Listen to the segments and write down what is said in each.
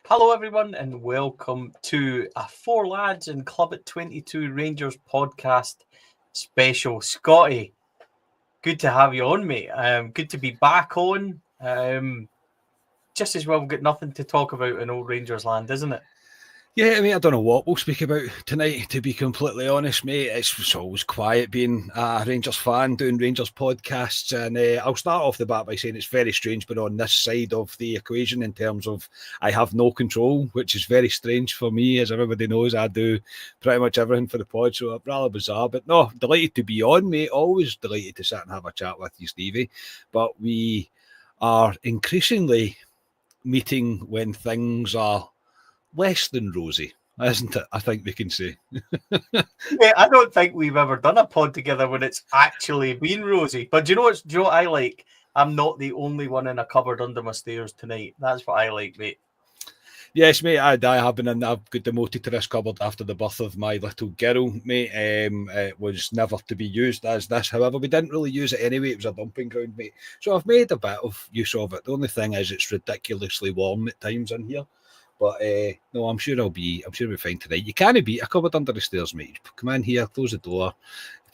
Hello, everyone, and welcome to a Four Lads and Club at 22 Rangers podcast special. Scotty, good to have you on, mate. Good to be back on. Just as well, we've got nothing to talk about in old Rangers land, isn't it? Yeah, I mean, I don't know what we'll speak about tonight, to be completely honest, mate. It's always quiet being a Rangers fan doing Rangers podcasts. And I'll start off the bat by saying it's very strange being on this side of the equation in terms of I have no control, which is very strange for me. As everybody knows, I do pretty much everything for the pod, so it's rather bizarre. But no, delighted to be on, mate. Always delighted to sit and have a chat with you, Stevie. But we are increasingly meeting when things are less than rosy, isn't it? I think we can say. Yeah, I don't think we've ever done a pod together when it's actually been rosy. But do you know what I like? I'm not the only one in a cupboard under my stairs tonight. That's what I like, mate. Yes, mate, I've got demoted to this cupboard after the birth of my little girl, mate. It was never to be used as this. However, we didn't really use it anyway. It was a dumping ground, mate. So I've made a bit of use of it. The only thing is it's ridiculously warm at times in here. But no, I'm sure we'll be fine tonight. You can't beat a cupboard under the stairs, mate. You come in here, close the door,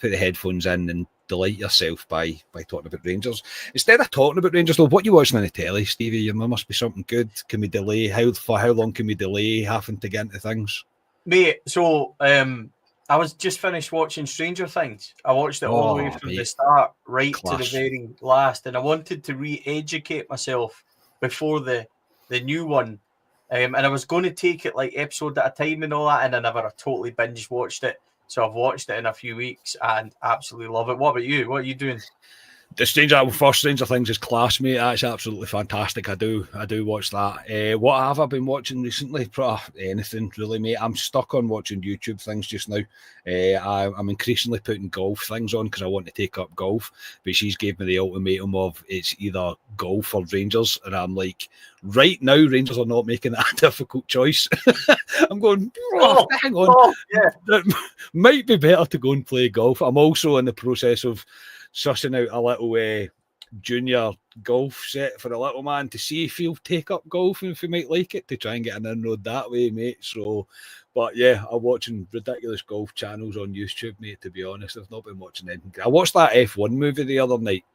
put the headphones in, and delight yourself by talking about Rangers. Instead of talking about Rangers, though, what are you watching on the telly, Stevie? There must be something good. Can we delay? For how long can we delay having to get into things? Mate, so I was just finished watching Stranger Things. I watched it all the way from the start right to the very last, and I wanted to re-educate myself before the new one. And I was going to take it like episode at a time and all that, and I totally binge watched it. So I've watched it in a few weeks and absolutely love it. What about you? What are you doing? The Stranger Things is class, mate. That's absolutely fantastic. I do watch that. What have I been watching recently? Anything really, mate. I'm stuck on watching YouTube things just now. I'm increasingly putting golf things on because I want to take up golf. But she's gave me the ultimatum of it's either golf or Rangers, and I'm like, right now Rangers are not making that a difficult choice. I'm going, hang on. Yeah. It might be better to go and play golf. I'm also in the process of sussing out a little junior golf set for a little man to see if he'll take up golf and if he might like it, to try and get an inroad that way, mate. So, but yeah, I'm watching ridiculous golf channels on YouTube, mate, to be honest. I've not been watching anything. I watched that F1 movie the other night.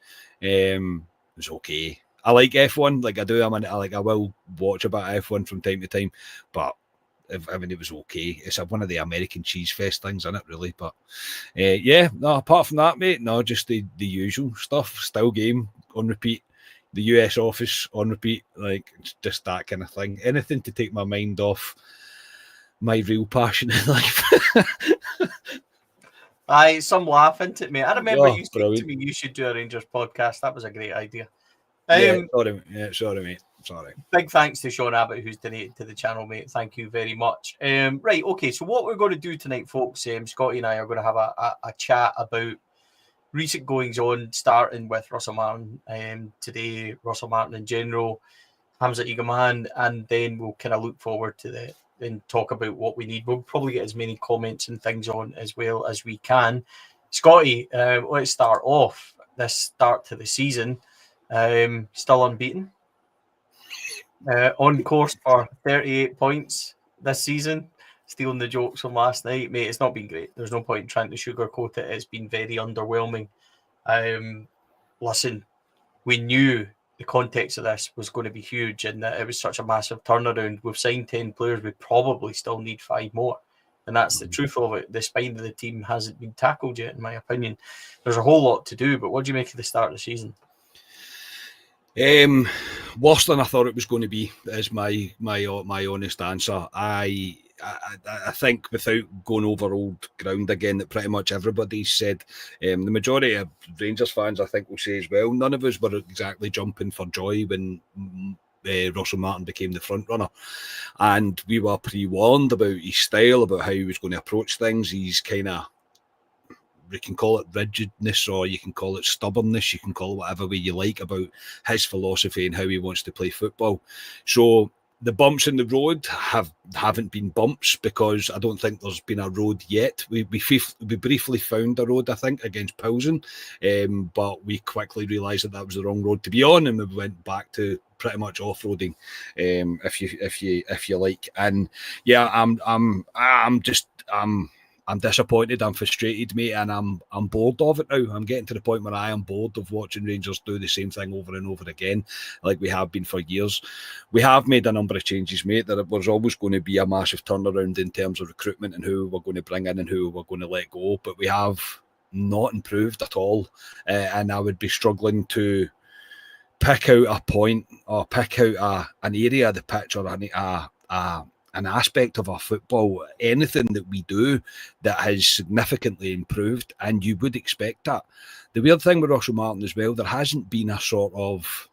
It was okay. I like F1, like I do. I will watch a bit of F1 from time to time, but I mean, it was okay. It's one of the American cheese fest things, isn't it, really? But yeah, no, apart from that, mate, no, just the usual stuff. Still game on repeat. The US office on repeat. Like, it's just that kind of thing. Anything to take my mind off my real passion in life. Aye, some laugh into it, mate. I remember you saying to me you should do a Rangers podcast. That was a great idea. Sorry, mate. Sorry. Big thanks to Sean Abbott, who's donated to the channel, mate. Thank you very much. Right, okay, so what we're going to do tonight, folks, Scotty and I are going to have a chat about recent goings-on, starting with Russell Martin today, Russell Martin in general, Hamza Igamane, and then we'll kind of look forward to and talk about what we need. We'll probably get as many comments and things on as well as we can. Scotty, let's start off this start to the season. Still unbeaten. On course for 38 points this season. Stealing the jokes from last night, mate. It's not been great. There's no point in trying to sugarcoat it. It's been very underwhelming. Listen, we knew the context of this was going to be huge and that it was such a massive turnaround. We've signed 10 players. We probably still need 5 more. And that's the truth of it. The spine of the team hasn't been tackled yet, in my opinion. There's a whole lot to do, but what do you make of the start of the season? Worse than I thought it was going to be is my honest answer. I think, without going over old ground again, that pretty much everybody said, the majority of Rangers fans, I think, will say as well, none of us were exactly jumping for joy when Russell Martin became the front runner, and we were pre-warned about his style, about how he was going to approach things. He's kind of, you can call it rigidness, or you can call it stubbornness, you can call it whatever way you like, about his philosophy and how he wants to play football. So The bumps in the road haven't been bumps because I don't think there's been a road yet. We briefly found a road, I think, against Pilsen, but we quickly realised that was the wrong road to be on, and we went back to pretty much off-roading, if you like. And yeah, I'm disappointed. I'm frustrated, mate, and I'm bored of it now. I'm getting to the point where I am bored of watching Rangers do the same thing over and over again, like we have been for years. We have made a number of changes, mate. There was always going to be a massive turnaround in terms of recruitment and who we're going to bring in and who we're going to let go, but we have not improved at all. And I would be struggling to pick out a point or pick out an area of the pitch or an aspect of our football, anything that we do that has significantly improved, and you would expect that. The weird thing with Russell Martin as well, there hasn't been a sort of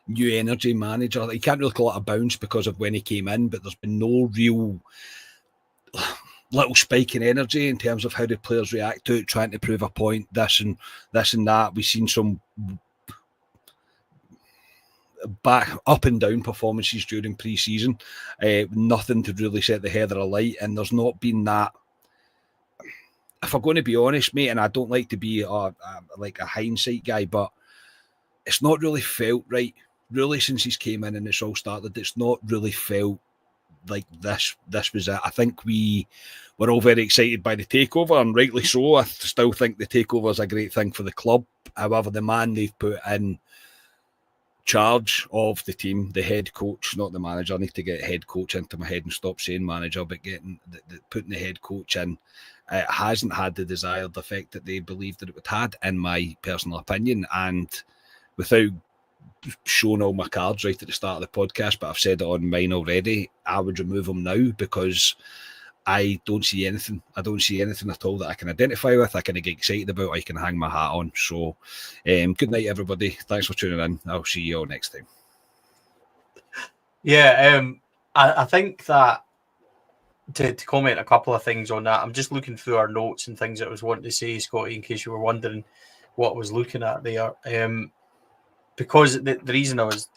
new energy manager. You can't really call it a bounce because of when he came in, but there's been no real little spike in energy in terms of how the players react to it, trying to prove a point, this and that. We've seen some back up and down performances during pre-season, nothing to really set the heather alight, and there's not been that. If I'm going to be honest, mate, and I don't like to be like a hindsight guy, but it's not really felt right, really, since he's came in and it's all started. It's not really felt like this was it. I think we were all very excited by the takeover, and rightly so. I still think the takeover is a great thing for the club. However, the man they've put in charge of the team, the head coach, not the manager. I need to get head coach into my head and stop saying manager, but putting the head coach in, it hasn't had the desired effect that they believed that it would had, in my personal opinion. And without showing all my cards right at the start of the podcast, but I've said it on mine already, I would remove him now because I don't see anything. I don't see anything at all that I can identify with, I can get excited about, I can hang my hat on. So, good night, everybody. Thanks for tuning in. I'll see you all next time. Yeah, I think that to comment a couple of things on that, I'm just looking through our notes and things that I was wanting to say, Scotty, in case you were wondering what I was looking at there. Because the reason I was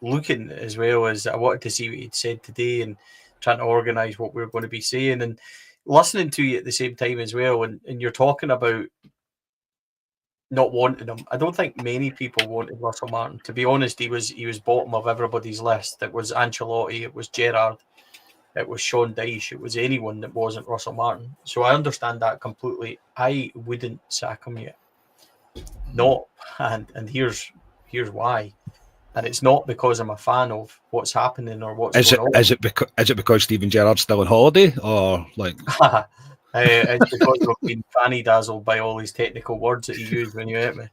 looking as well is I wanted to see what you'd said today and trying to organise what we were going to be saying and listening to you at the same time as well. And you're talking about not wanting him. I don't think many people wanted Russell Martin. To be honest, he was bottom of everybody's list. It was Ancelotti, it was Gerrard, it was Sean Dyche, it was anyone that wasn't Russell Martin. So I understand that completely. I wouldn't sack him yet. Not, and here's why. And it's not because I'm a fan of what's happening or what's going on. Is it because Steven Gerrard's still on holiday, or like? It's because we've been fanny dazzled by all these technical words that you use when you hit me.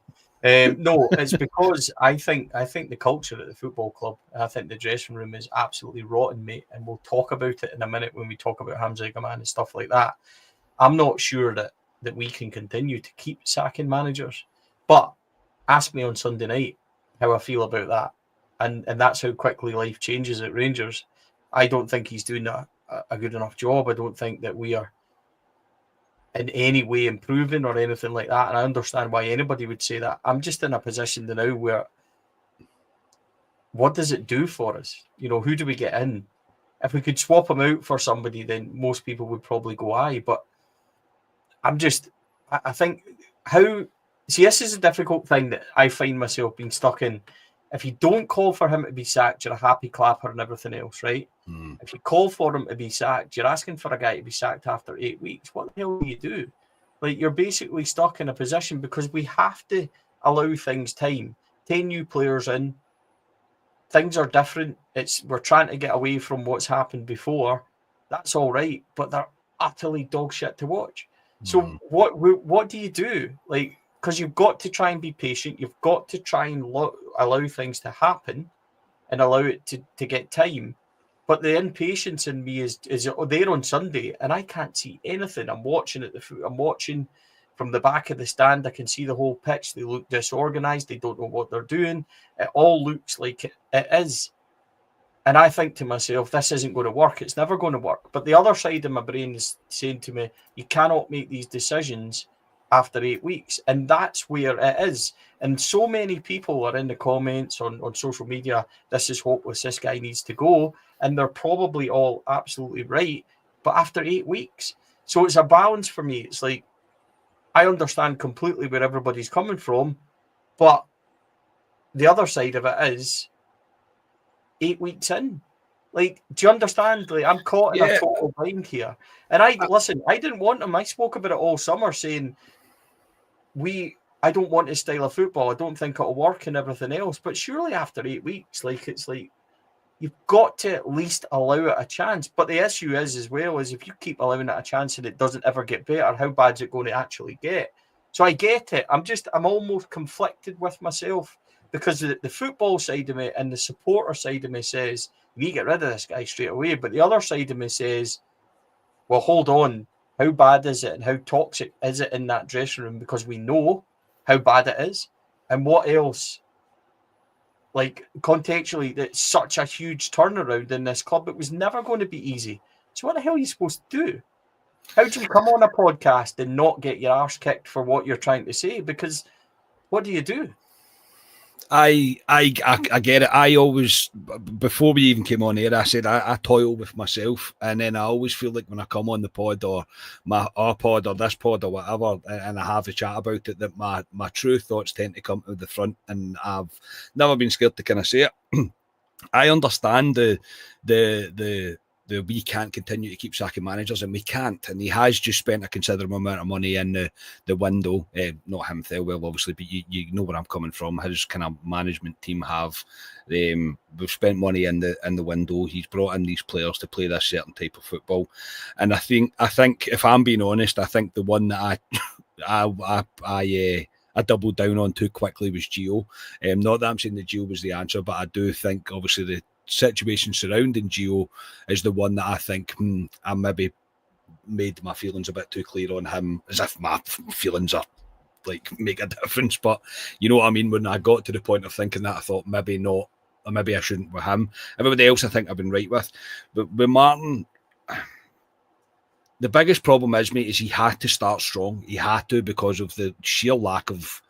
No, it's because I think the culture at the football club, I think the dressing room is absolutely rotten, mate. And we'll talk about it in a minute when we talk about Hamza Igamane and stuff like that. I'm not sure that we can continue to keep sacking managers. But ask me on Sunday night how I feel about that. And that's how quickly life changes at Rangers. I don't think he's doing a good enough job. I don't think that we are in any way improving or anything like that. And I understand why anybody would say that. I'm just in a position now where what does it do for us? You know, who do we get in? If we could swap him out for somebody, then most people would probably go aye. But I think this is a difficult thing that I find myself being stuck in. If you don't call for him to be sacked, you're a happy clapper and everything else, right? If you call for him to be sacked, you're asking for a guy to be sacked after 8 weeks. What the hell do you do? Like, you're basically stuck in a position because we have to allow things time. 10 new players in. Things are different. We're trying to get away from what's happened before. That's all right, but they're utterly dog shit to watch. So what do you do? Like, because you've got to try and be patient. You've got to try and allow things to happen and allow it to get time. But the impatience in me is there on Sunday, and I can't see anything. I'm watching I'm watching from the back of the stand. I can see the whole pitch. They look disorganized. They don't know what they're doing. It all looks like it is. And I think to myself, this isn't going to work. It's never going to work. But the other side of my brain is saying to me, you cannot make these decisions after 8 weeks. And that's where it is. And so many people are in the comments on social media, this is hopeless, this guy needs to go. And they're probably all absolutely right. But after 8 weeks. So it's a balance for me. It's like, I understand completely where everybody's coming from, but the other side of it is 8 weeks in. Like, do you understand? Like, I'm caught in a total bind here. And I didn't want him. I spoke about it all summer saying, I don't want his style of football. I don't think it'll work and everything else. But surely after 8 weeks, like, it's like, you've got to at least allow it a chance. But the issue is, as well, is if you keep allowing it a chance and it doesn't ever get better, how bad is it going to actually get? So I get it. I'm almost conflicted with myself because the football side of me and the supporter side of me says, we get rid of this guy straight away. But the other side of me says, well, hold on. How bad is it and how toxic is it in that dressing room? Because we know how bad it is. And what else? Like, contextually, it's such a huge turnaround in this club. It was never going to be easy. So what the hell are you supposed to do? How do you come on a podcast and not get your arse kicked for what you're trying to say? Because what do you do? I get it. I always, before we even came on air, I said I toil with myself, and then I always feel like when I come on the pod or our pod or this pod or whatever, and I have a chat about it, that my true thoughts tend to come to the front, and I've never been scared to kind of say it. I understand the we can't continue to keep sacking managers, and we can't. And he has just spent a considerable amount of money in the window. Not him, Thelwell, obviously, but you know where I'm coming from. His kind of management team have. We've spent money in the window. He's brought in these players to play this certain type of football, and I think if I'm being honest, I think the one that I doubled down on too quickly was Gio. Not that I'm saying that Gio was the answer, but I do think obviously the situation surrounding Gio is the one that I think I maybe made my feelings a bit too clear on him, as if my feelings are like make a difference. But you know what I mean? When I got to the point of thinking that, I thought maybe not, or maybe I shouldn't with him. Everybody else I think I've been right with. But with Martin, the biggest problem is, mate, is he had to start strong. He had to, because of the sheer lack of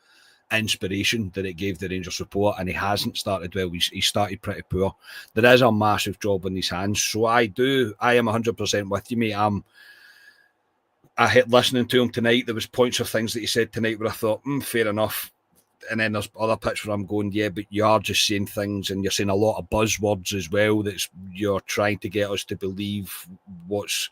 inspiration that it gave the Rangers support, and he hasn't started well. He started pretty poor. There is a massive job in his hands. So I am 100% with you, mate. I hit listening to him tonight. There was points of things that he said tonight where I thought, fair enough. And then there's other bits where I'm going, yeah, but you are just saying things, and you're saying a lot of buzzwords as well. You're trying to get us to believe what's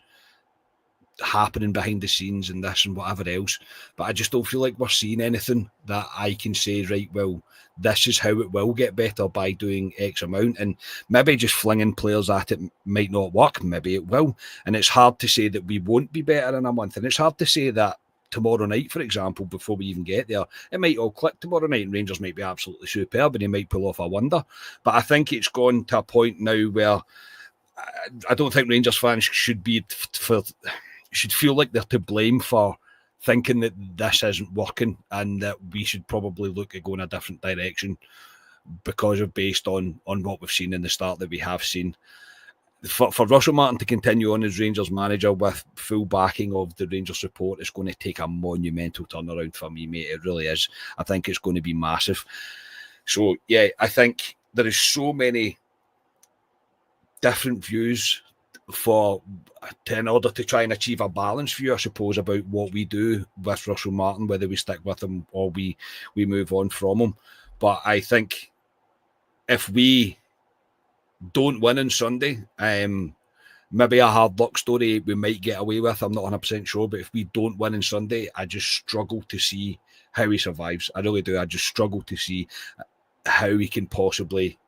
happening behind the scenes and this and whatever else, but I just don't feel like we're seeing anything that I can say, right, well, this is how it will get better by doing X amount. And maybe just flinging players at it might not work, maybe it will, and it's hard to say that we won't be better in a month, and it's hard to say that tomorrow night, for example, before we even get there, it might all click tomorrow night and Rangers might be absolutely superb and they might pull off a wonder. But I think it's gone to a point now where I don't think Rangers fans should feel like they're to blame for thinking that this isn't working, and that we should probably look at going a different direction based on what we've seen in the start that we have seen. For Russell Martin to continue on as Rangers manager with full backing of the Rangers support is going to take a monumental turnaround for me, mate. It really is. I think it's going to be massive. So, yeah, I think there is so many different views in order to try and achieve a balanced view, I suppose, about what we do with Russell Martin, whether we stick with him or we move on from him. But I think if we don't win on Sunday, maybe a hard luck story we might get away with. I'm not 100% sure, but if we don't win on Sunday, I just struggle to see how he survives. I really do. I just struggle to see how he can possibly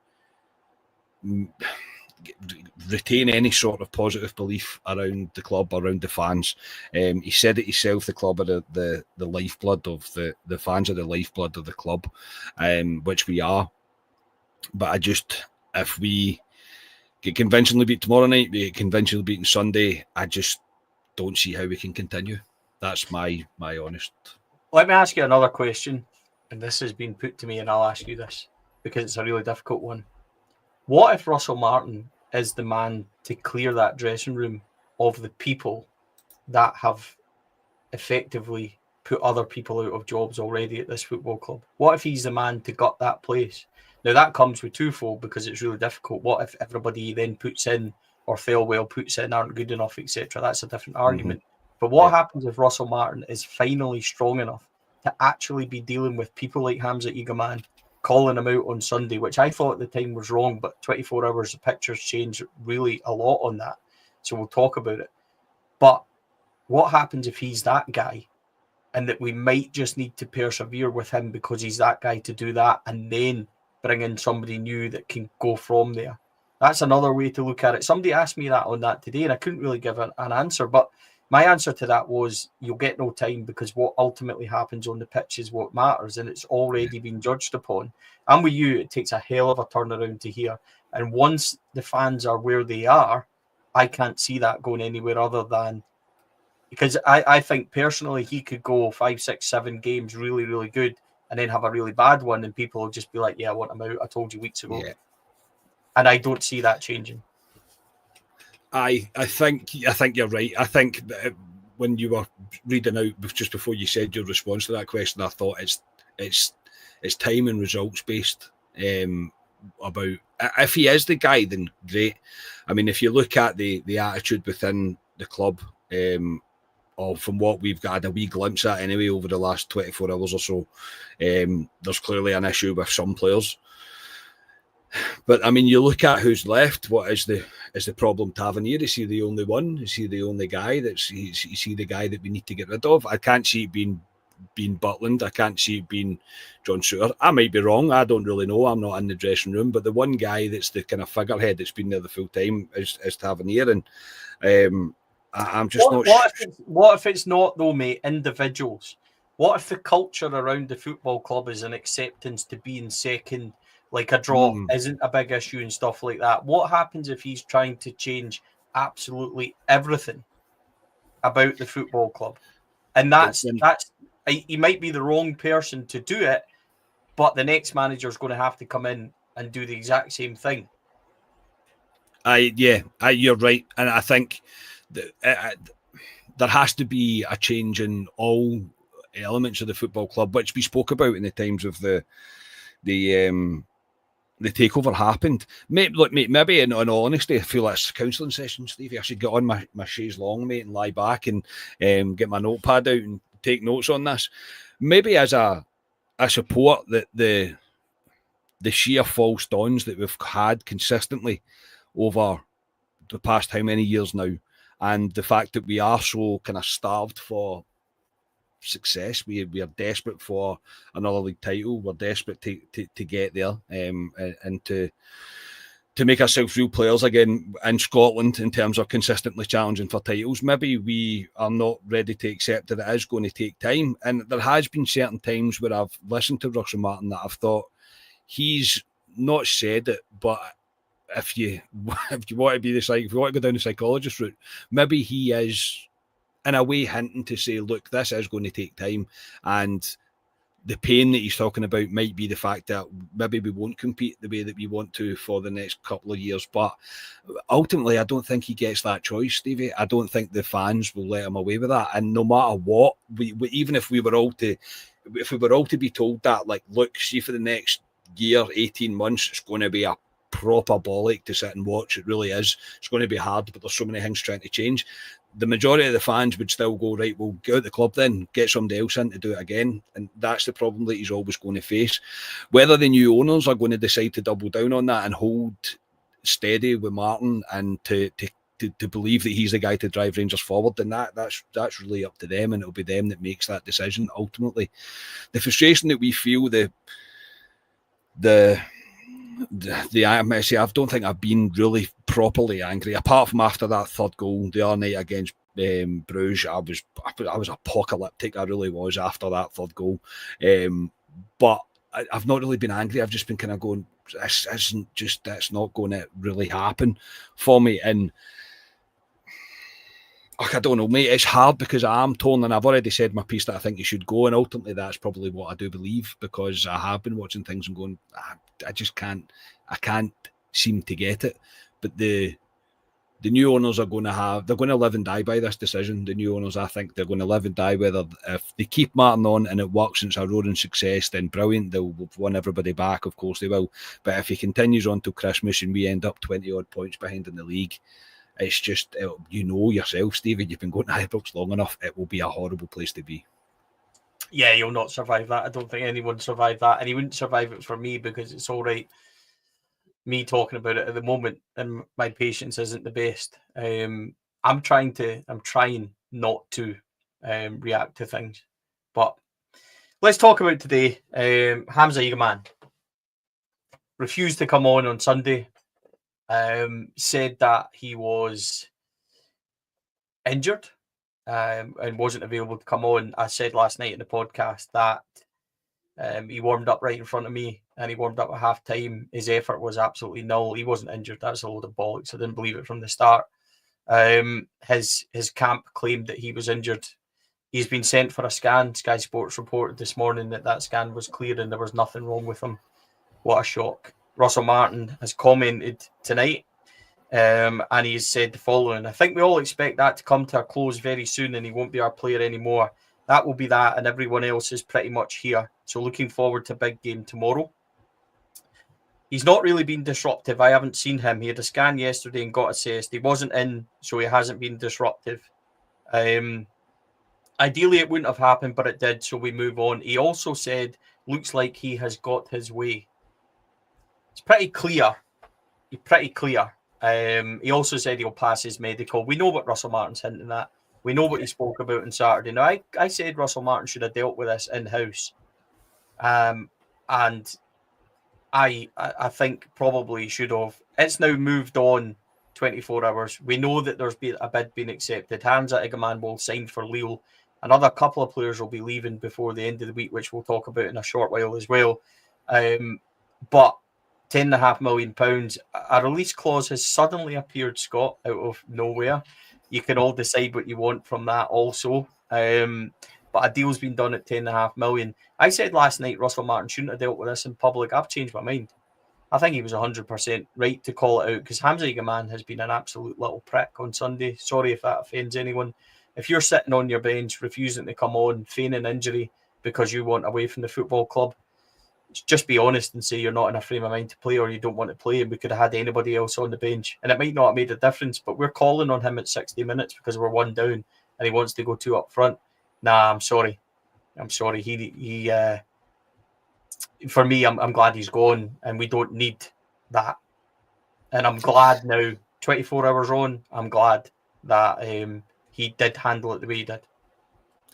retain any sort of positive belief around the club, around the fans. He said it himself, the club are the lifeblood of the fans are the lifeblood of the club, which we are. But if we get conventionally beat tomorrow night, we get conventionally beaten Sunday, I just don't see how we can continue. That's my honest. Let me ask you another question, and this has been put to me, and I'll ask you this because it's a really difficult one. What if Russell Martin is the man to clear that dressing room of the people that have effectively put other people out of jobs already at this football club? What if he's the man to gut that place? Now that comes with twofold, because it's really difficult. What if everybody then puts in, or Thelwell puts in, aren't good enough, etc.? That's a different argument. But what happens if Russell Martin is finally strong enough to actually be dealing with people like Hamza Igamane, calling him out on Sunday, which I thought at the time was wrong, but 24 hours, the pictures changed really a lot on that. So we'll talk about it. But what happens if he's that guy, and that we might just need to persevere with him because he's that guy to do that, and then bring in somebody new that can go from there? That's another way to look at it. Somebody asked me that on that today, and I couldn't really give an answer, but my answer to that was, you'll get no time, because what ultimately happens on the pitch is what matters, and it's already been judged upon. And with you, it takes a hell of a turnaround to here. And once the fans are where they are, I can't see that going anywhere other than, because I think personally he could go 5, 6, 7 games really, really good, and then have a really bad one, and people will just be like, yeah, I want him out. I told you weeks ago. Yeah. And I don't see that changing. I think you're right. I think when you were reading out just before you said your response to that question, I thought it's time and results based. About if he is the guy, then great. I mean, if you look at the attitude within the club, or from what we've got a wee glimpse at anyway over the last 24 hours or so, there's clearly an issue with some players. But I mean, you look at who's left. What is the problem? Tavernier? Is he the only one? Is he the only guy? Is he the guy that we need to get rid of? I can't see it being Butland. I can't see it being John Suter. I might be wrong. I don't really know. I'm not in the dressing room. But the one guy that's the kind of figurehead that's been there the full time is Tavernier. And I'm just not sure. What if it's not, though, mate? Individuals. What if the culture around the football club is an acceptance to being second? Like a draw isn't a big issue and stuff like that. What happens if he's trying to change absolutely everything about the football club? And that's he might be the wrong person to do it, but the next manager is going to have to come in and do the exact same thing. You're right, and I think there has to be a change in all elements of the football club, which we spoke about in the times of the takeover happened. Maybe in all honesty, I feel like it's a counselling session, Stevie. I should get on my chaise longue, mate, and lie back and get my notepad out and take notes on this. Maybe as a support that the sheer false dawns that we've had consistently over the past how many years now, and the fact that we are so kind of starved for success. We are desperate for another league title. We're desperate to get there, and to make ourselves real players again in Scotland in terms of consistently challenging for titles. Maybe we are not ready to accept that it is going to take time. And there has been certain times where I've listened to Russell Martin that I've thought he's not said it, but if you want to be if you want to go down the psychologist route, maybe he is in a way hinting to say, look, this is going to take time, and the pain that he's talking about might be the fact that maybe we won't compete the way that we want to for the next couple of years. But ultimately, I don't think he gets that choice, Stevie. I don't think the fans will let him away with that. And no matter what, even if we were all to be told that, like, look, see, for the next year, 18 months, it's going to be a proper bollock to sit and watch. It really is. It's going to be hard, but there's so many things trying to change. The majority of the fans would still go, right, we'll get out the club then, get somebody else in to do it again. And that's the problem that he's always going to face. Whether the new owners are going to decide to double down on that and hold steady with Martin and to believe that he's the guy to drive Rangers forward, then that's really up to them, and it'll be them that makes that decision ultimately. The frustration that we feel, I don't think I've been really properly angry, apart from after that third goal the other night against Bruges. I was apocalyptic. I really was after that third goal. But I've not really been angry. I've just been kind of going, that's not going to really happen for me. And I don't know, mate. It's hard because I'm torn, and I've already said my piece that I think he should go, and ultimately that's probably what I do believe, because I have been watching things and going, I just can't seem to get it. But the the new owners they're going to live and die by this decision. The new owners, I think they're going to live and die whether if they keep Martin on and it works and it's a roaring success, then brilliant, they'll win everybody back, of course they will. But if he continues on till Christmas and we end up 20 odd points behind in the league, it's just, you know yourself, Stevie, you've been going to Ibrox long enough, it will be a horrible place to be. Yeah, you'll not survive that. I don't think anyone survived that, and he wouldn't survive it for me because it's all right me talking about it at the moment and my patience isn't the best. I'm trying not to react to things. But let's talk about today. Hamza Igamane refused to come on Sunday. Said that he was injured and wasn't available to come on. I said last night in the podcast that he warmed up right in front of me and he warmed up at half time. His effort was absolutely null. He wasn't injured. That's a load of bollocks. I didn't believe it from the start. His camp claimed that he was injured. He's been sent for a scan. Sky Sports reported this morning that scan was clear and there was nothing wrong with him. What a shock. Russell Martin has commented tonight and he's said the following: I think we all expect that to come to a close very soon and he won't be our player anymore. That will be that, and everyone else is pretty much here. So looking forward to a big game tomorrow. He's not really been disruptive. I haven't seen him. He had a scan yesterday and got assessed. He wasn't in, so he hasn't been disruptive. Ideally, it wouldn't have happened, but it did, so we move on. He also said, looks like he has got his way. It's pretty clear. He also said he'll pass his medical. We know what Russell Martin's hinting at. We know what he spoke about on Saturday. Now, I said Russell Martin should have dealt with this in-house. And I think probably should have. It's now moved on 24 hours. We know that there's been a bid being accepted. Hamza Igamane will sign for Lille. Another couple of players will be leaving before the end of the week, which we'll talk about in a short while as well. But £10.5 million, a release clause has suddenly appeared, Scott, out of nowhere. You can all decide what you want from that also. But a deal's been done at £10.5 million. I said last night Russell Martin shouldn't have dealt with this in public. I've changed my mind. I think he was 100% right to call it out because Hamza Igamane has been an absolute little prick on Sunday. Sorry if that offends anyone. If you're sitting on your bench, refusing to come on, feigning injury because you want away from the football club, just be honest and say you're not in a frame of mind to play or you don't want to play, and we could have had anybody else on the bench. And it might not have made a difference, but we're calling on him at 60 minutes because we're one down and he wants to go two up front. Nah, I'm sorry. He for me, I'm glad he's gone and we don't need that. And I'm glad now, 24 hours on, I'm glad that he did handle it the way he did.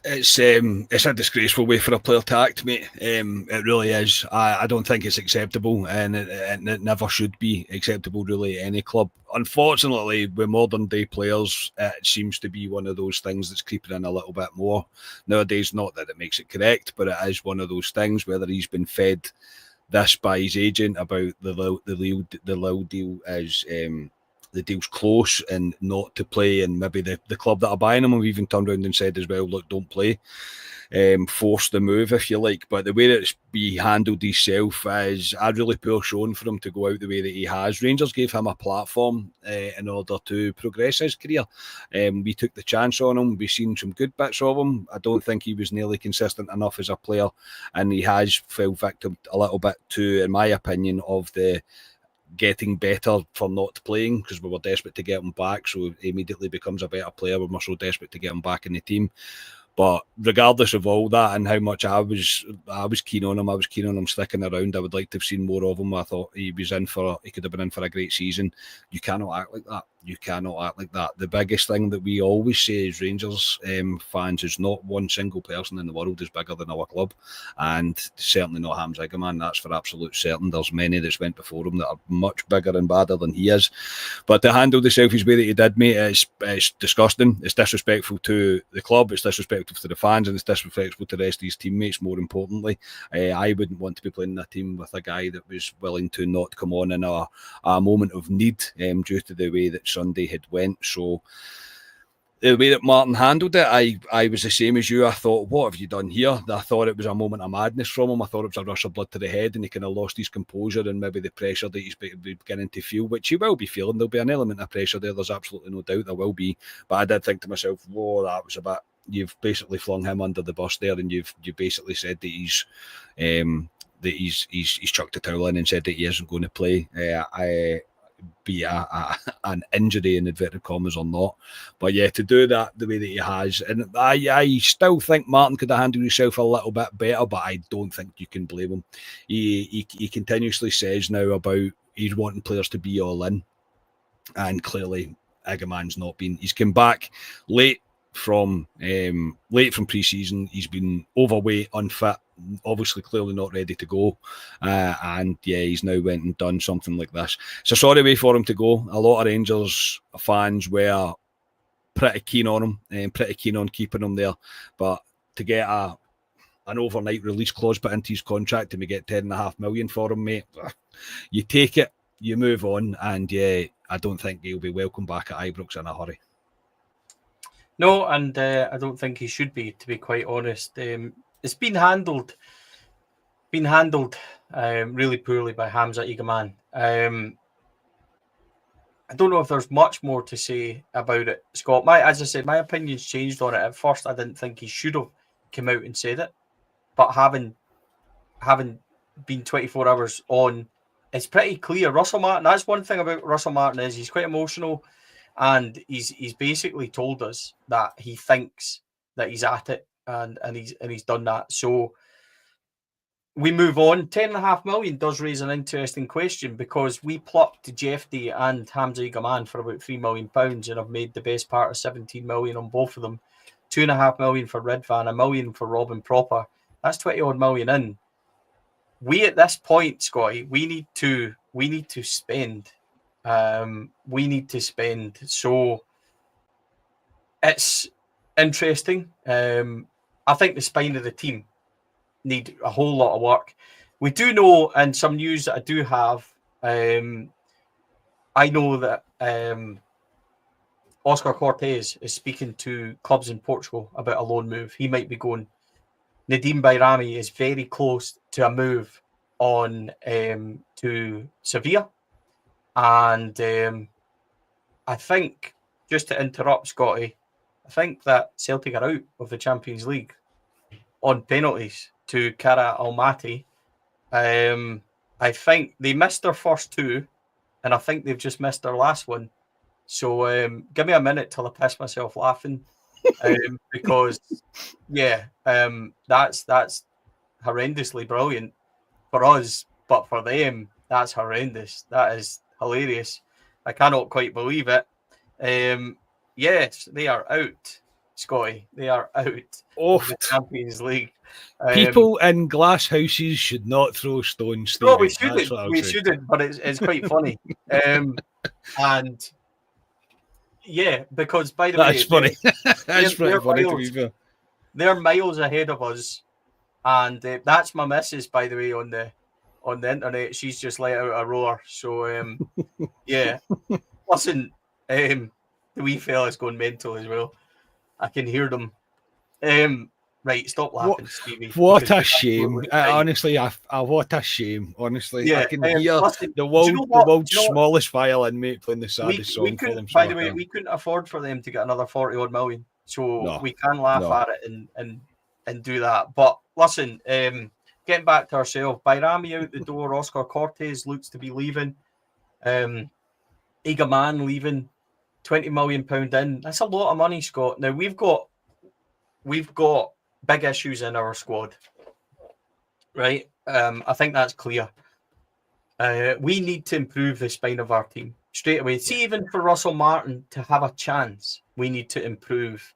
It's a disgraceful way for a player to act, mate. It really is. I don't think it's acceptable, and it never should be acceptable, really, at any club. Unfortunately, with modern day players, it seems to be one of those things that's creeping in a little bit more nowadays. Not that it makes it correct, but it is one of those things. Whether he's been fed this by his agent about the Lille deal is. The deal's close and not to play, and maybe the club that are buying him have even turned around and said as well, look, don't play, force the move if you like. But the way that it's be handled himself is a really poor showing for him to go out the way that he has. Rangers gave him a platform in order to progress his career. We took the chance on him. We've seen some good bits of him. I don't think he was nearly consistent enough as a player, and he has fell victim a little bit to, in my opinion, of the getting better for not playing because we were desperate to get him back, so he immediately becomes a better player when we're so desperate to get him back in the team. But regardless of all that and how much I was keen on him, sticking around. I would like to have seen more of him. I thought he could have been in for a great season. You cannot act like that. The biggest thing that we always say as Rangers fans is not one single person in the world is bigger than our club, and certainly not Hamza Igamane. That's for absolute certain. There's many that's went before him that are much bigger and badder than he is. But to handle the selfish way that he did, mate, it's disgusting. It's disrespectful to the club. It's disrespectful to the fans, and it's disrespectful to the rest of his teammates. More importantly, I wouldn't want to be playing in a team with a guy that was willing to not come on in a moment of need due to the way that Sunday had went. So the way that Martin handled it, I was the same as you. I thought, what have you done here? I thought it was a moment of madness from him. I thought it was a rush of blood to the head, and he kind of lost his composure and maybe the pressure that he's beginning to feel, which he will be feeling. There'll be an element of pressure there. There's absolutely no doubt there will be. But I did think to myself, whoa, that was a bit. You've basically flung him under the bus there, and you've basically said that he's chucked the towel in and said that he isn't going to play. Be an injury in inverted commas or not, but yeah, to do that the way that he has, and I still think Martin could have handled himself a little bit better, but I don't think you can blame him. He continuously says now about he's wanting players to be all in, and clearly Igamane's not been. He's come back late from pre-season. He's been overweight, unfit, obviously clearly not ready to go, and yeah, he's now went and done something like this. It's a sorry way for him to go. A lot of Rangers fans were pretty keen on him and pretty keen on keeping him there, but to get an overnight release clause put into his contract and we get 10.5 million for him, mate, you take it, you move on, and yeah, I don't think he'll be welcome back at Ibrox in a hurry. No, and I don't think he should be, to be quite honest. It's been handled really poorly by Hamza Igamane. I don't know if there's much more to say about it, Scott. As I said, my opinion's changed on it. At first, I didn't think he should have come out and said it, but having been 24 hours on, it's pretty clear. Russell Martin. That's one thing about Russell Martin is he's quite emotional. And he's basically told us that he thinks that he's at it, and he's done that. So we move on. 10.5 million does raise an interesting question, because we plucked Jeffy and Hamza Igamane for about £3 million and have made the best part of 17 million on both of them. 2.5 million for Ridvan, $1 million for Robin Proper. That's 20 odd million in. We at this point, Scotty, we need to spend. We need to spend. So it's interesting. I think the spine of the team need a whole lot of work. We do know, and some news that I do have, I know that Oscar Cortez is speaking to clubs in Portugal about a loan move. He might be going. Nadim Bayrami is very close to a move on to Sevilla. And I think, just to interrupt, Scotty, I think that Celtic are out of the Champions League on penalties to Cara Almaty. I think they missed their first two, and I think they've just missed their last one. So give me a minute till I piss myself laughing, because yeah, that's horrendously brilliant for us, but for them, that's horrendous. That is hilarious. I cannot quite believe it. Yes, they are out, Scotty. They are out of the Champions League. People in glass houses should not throw stones. No, we shouldn't. We shouldn't, but it's quite funny. And yeah, because by the way, that's funny. That's pretty funny to be fair. They're miles ahead of us, and that's my missus, by the way, on the internet. She's just let out a roar. So yeah, listen, the wee fella's going mental as well. I can hear them. Right, stop laughing, Stevie. What a shame! Honestly, what a shame. Honestly, yeah, I can hear the world's smallest violin mate playing the saddest song for them. By the way, we couldn't afford for them to get another 40 odd million, so we can laugh at it and do that. But listen, getting back to ourselves, Bayrami out the door. Oscar Cortez looks to be leaving. Igamane leaving. £20 million in. That's a lot of money, Scott. Now we've got big issues in our squad, right? I think that's clear. We need to improve the spine of our team straight away. See, even for Russell Martin to have a chance, we need to improve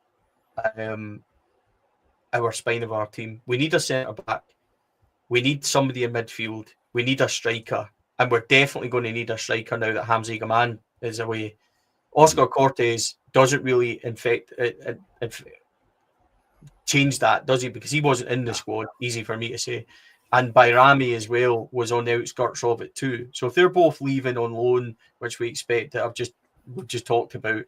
our spine of our team. We need a centre back. We need somebody in midfield. We need a striker, and we're definitely going to need a striker now that Hamza Igamane is away. Oscar Cortez doesn't really change that, does he? Because he wasn't in the squad. Easy for me to say. And Bayrami as well was on the outskirts of it too. So if they're both leaving on loan, which we expect that we've just talked about,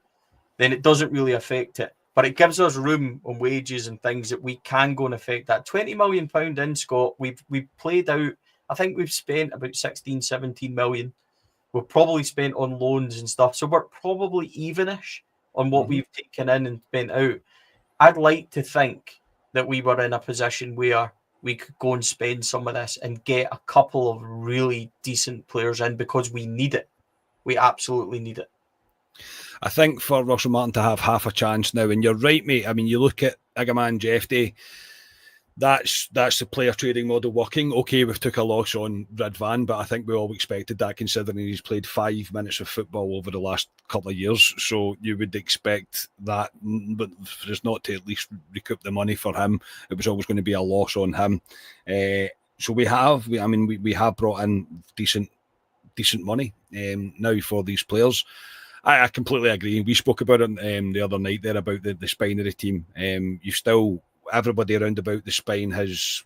then it doesn't really affect it. But it gives us room on wages and things that we can go and affect that. £20 million in, Scott. We've played out, I think we've spent about 16, 17 million. We've probably spent on loans and stuff. So we're probably evenish on what we've taken in and spent out. I'd like to think that we were in a position where we could go and spend some of this and get a couple of really decent players in, because we need it. We absolutely need it. I think for Russell Martin to have half a chance now, and you're right, mate. I mean, you look at Igamane, Jeffrey, that's the player trading model working. Okay, we've took a loss on Ridvan, but I think we all expected that, considering he's played 5 minutes of football over the last couple of years. So you would expect that, but for us not to at least recoup the money for him, it was always going to be a loss on him. So we have brought in decent money now for these players. I completely agree. We spoke about it the other night there about the spine of the team. Everybody around about the spine has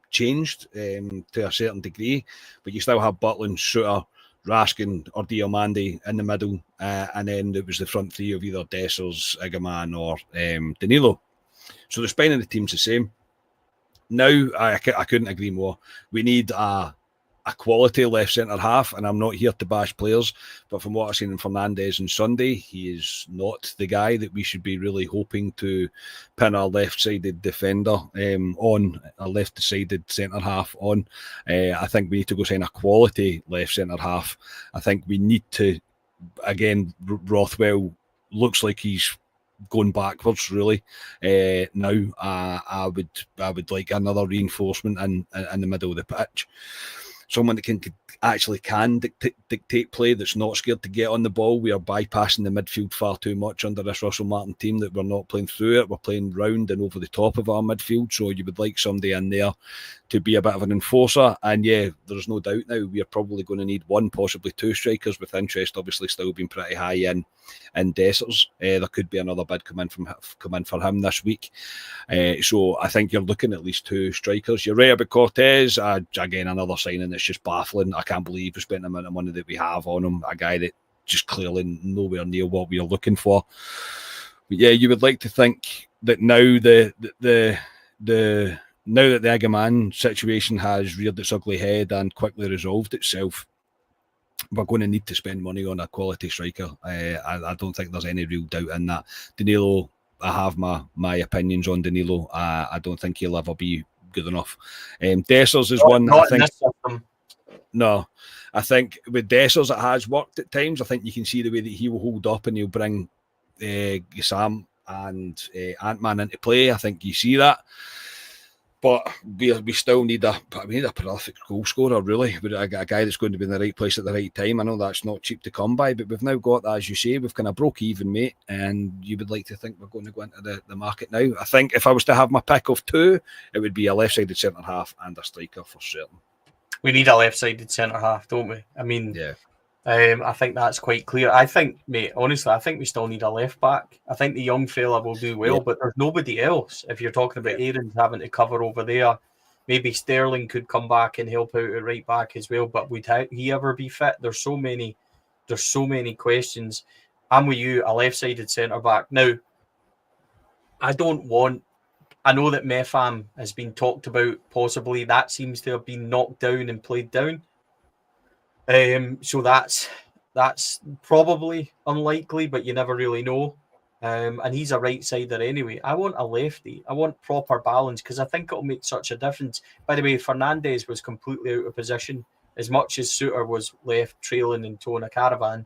changed to a certain degree, but you still have Butland, Suter, Raskin or Diomande in the middle, and then it was the front three of either Dessers, Igamane or Danilo. So the spine of the team's the same. Now, I couldn't agree more. We need a quality left centre half, and I'm not here to bash players, but from what I've seen in Fernandes on Sunday, he is not the guy that we should be really hoping to pin our left-sided defender on, a left-sided centre half on. I think we need to go sign a quality left centre half. I think we need to, again, Rothwell looks like he's going backwards really now. I would like another reinforcement in the middle of the pitch. Someone that can dictate play, that's not scared to get on the ball. We are bypassing the midfield far too much under this Russell Martin team, that we're not playing through it. We're playing round and over the top of our midfield. So you would like somebody in there to be a bit of an enforcer. And yeah, there's no doubt now we are probably going to need 1, possibly 2 strikers, with interest obviously still being pretty high in Dessers. There could be another bid come in for him this week. So I think you're looking at least 2 strikers. You're right about Cortez. Again, another signing that's just baffling. I can't believe we spent the amount of money that we have on him. A guy that just clearly nowhere near what we are looking for. But yeah, you would like to think that now the Igamane situation has reared its ugly head and quickly resolved itself, we're going to need to spend money on a quality striker. I don't think there's any real doubt in that. Danilo, I have my opinions on Danilo. I don't think he'll ever be good enough. Dessers is one that I think. No, I think with Dessers it has worked at times. I think you can see the way that he will hold up and he'll bring Sam and Ant-Man into play. I think you see that. But we still need a prolific goal scorer, really. A guy that's going to be in the right place at the right time. I know that's not cheap to come by, but we've now got that, as you say, we've kind of broke even, mate. And you would like to think we're going to go into the market now. I think if I was to have my pick of 2, it would be a left-sided centre half and a striker for certain. We need a left-sided centre half, don't we? I mean, yeah. I think that's quite clear. I think, mate, honestly, I think we still need a left back. I think the young fella will do well, but there's nobody else. If you're talking about Aaron's having to cover over there, maybe Sterling could come back and help out at right back as well. But would he ever be fit? There's so many questions. I'm with you, a left-sided centre back. Now, I know that Mefam has been talked about. Possibly that seems to have been knocked down and played down. So that's probably unlikely, but you never really know. And he's a right-sider anyway. I want a lefty. I want proper balance, because I think it'll make such a difference. By the way, Fernandes was completely out of position. As much as Suter was left trailing and towing a caravan,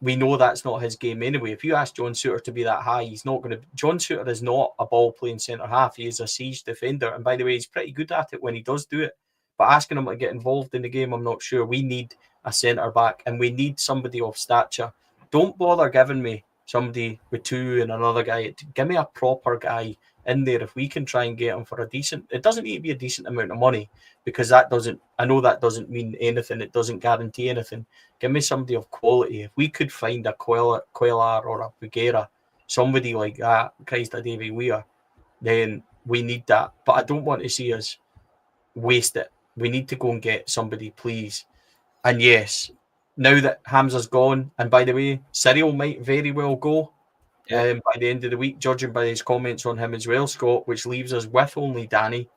we know that's not his game anyway. If you ask John Suter to be that high, he's not going to. John Suter is not a ball-playing centre-half. He is a siege defender. And by the way, he's pretty good at it when he does do it. But asking him to get involved in the game, I'm not sure. We need a centre-back, and we need somebody of stature. Don't bother giving me somebody with 2 and another guy. Give me a proper guy in there if we can try and get him for a decent... It doesn't need to be a decent amount of money, because I know that doesn't mean anything. It doesn't guarantee anything. Give me somebody of quality. If we could find a Quellar or a Figuera, somebody like that, Christ, a Davy Weir, then we need that. But I don't want to see us waste it. We need to go and get somebody, please. And yes, now that Hamza's gone, and by the way, Cyril might very well go. by the end of the week, judging by his comments on him as well, Scott, which leaves us with only Danny.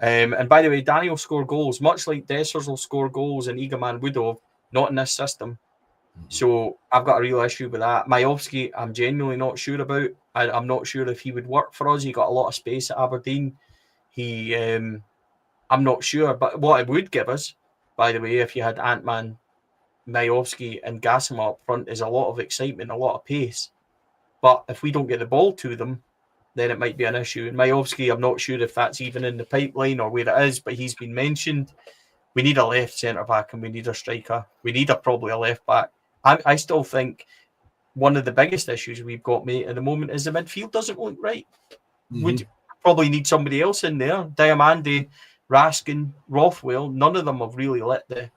And by the way, Danny will score goals, much like Dessers will score goals and Igamane would have, not in this system. So I've got a real issue with that. Majowski, I'm genuinely not sure about. I'm not sure if he would work for us. He got a lot of space at Aberdeen. I'm not sure. But what it would give us, by the way, if you had Ant-Man, Majowski and Gassama up front, is a lot of excitement, a lot of pace. But if we don't get the ball to them, then it might be an issue. And Majowski, I'm not sure if that's even in the pipeline or where it is, but he's been mentioned. We need a left centre-back and we need a striker. We need probably a left-back. I still think one of the biggest issues we've got, mate, at the moment is the midfield doesn't look right. We'd probably need somebody else in there. Diamande, Raskin, Rothwell, none of them have really lit the